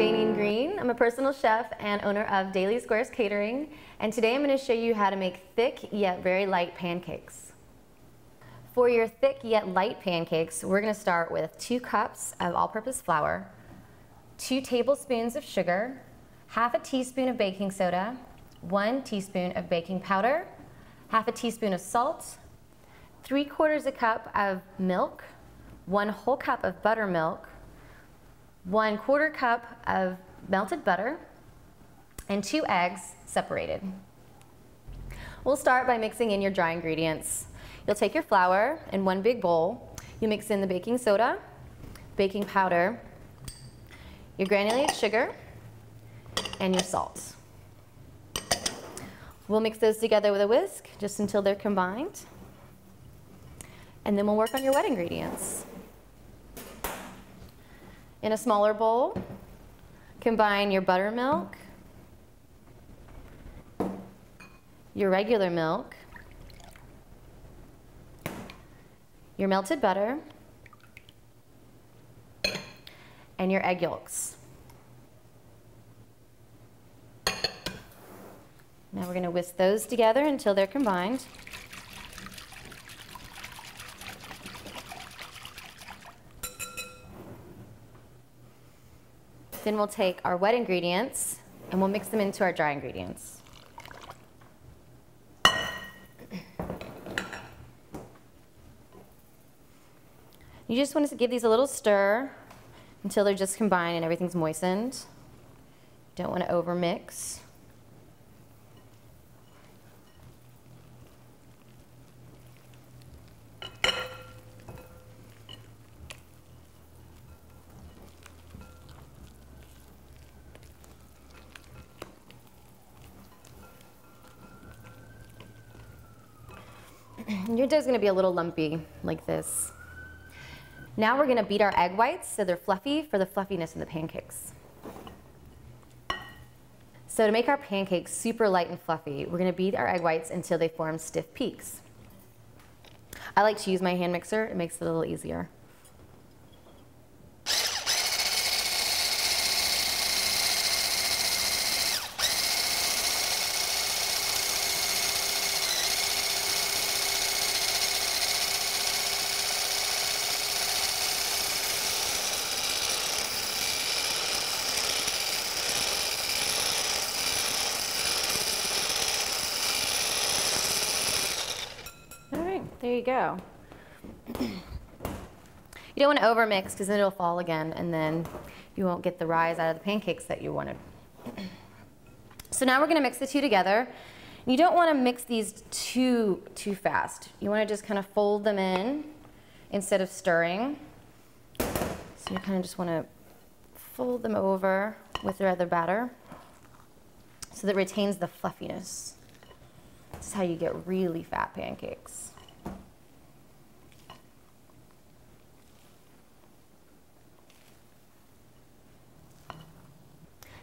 Daneen Green. I'm a personal chef and owner of Daily Squares Catering, and today I'm going to show you how to make thick yet very light pancakes. For your thick yet light pancakes, we're going to start with 2 cups of all-purpose flour, 2 tablespoons of sugar, half a teaspoon of baking soda, 1 teaspoon of baking powder, half a teaspoon of salt, 3/4 cup of milk, 1 whole cup of buttermilk, 1/4 cup of melted butter, and 2 eggs separated. We'll start by mixing in your dry ingredients. You'll take your flour in 1 big bowl. You mix in the baking soda, baking powder, your granulated sugar, and your salt. We'll mix those together with a whisk just until they're combined. And then we'll work on your wet ingredients. In a smaller bowl, combine your buttermilk, your regular milk, your melted butter, and your egg yolks. Now we're going to whisk those together until they're combined. Then we'll take our wet ingredients and we'll mix them into our dry ingredients. You just want to give these a little stir until they're just combined and everything's moistened. You don't want to overmix. Your dough's going to be a little lumpy like this. Now we're going to beat our egg whites so they're fluffy for the fluffiness of the pancakes. So to make our pancakes super light and fluffy, we're going to beat our egg whites until they form stiff peaks. I like to use my hand mixer. It makes it a little easier. There you go. You don't want to overmix because then it'll fall again and then you won't get the rise out of the pancakes that you wanted. So now we're going to mix the two together. You don't want to mix these too fast. You want to just kind of fold them in instead of stirring. So you kind of just want to fold them over with your other batter so that it retains the fluffiness. This is how you get really fat pancakes.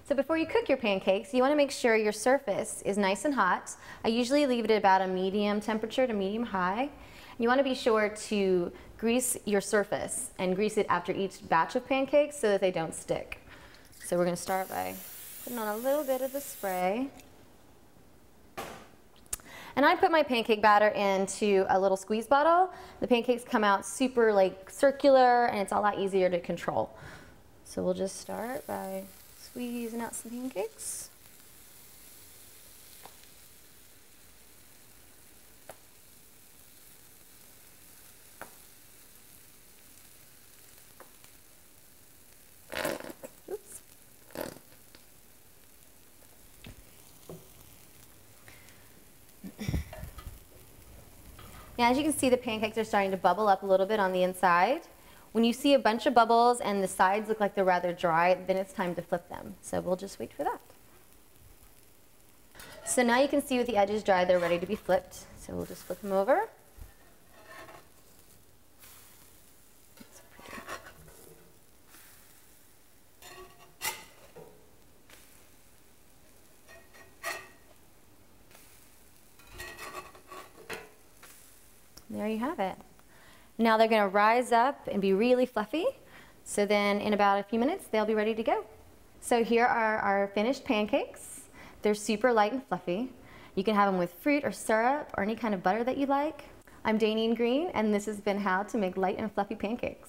So before you cook your pancakes, you want to make sure your surface is nice and hot. I usually leave it at about a medium temperature to medium high. You want to be sure to grease your surface and grease it after each batch of pancakes so that they don't stick. So we're going to start by putting on a little bit of the spray. And I put my pancake batter into a little squeeze bottle. The pancakes come out super circular and it's a lot easier to control. So we'll just start by squeezing out some pancakes. Oops. Now, as you can see, the pancakes are starting to bubble up a little bit on the inside. When you see a bunch of bubbles and the sides look like they're rather dry, then it's time to flip them. So we'll just wait for that. So now you can see with the edges dry, they're ready to be flipped. So we'll just flip them over. That's pretty. There you have it. Now they're going to rise up and be really fluffy. So then in about a few minutes, they'll be ready to go. So here are our finished pancakes. They're super light and fluffy. You can have them with fruit or syrup or any kind of butter that you like. I'm Daneen Green, and this has been how to make light and fluffy pancakes.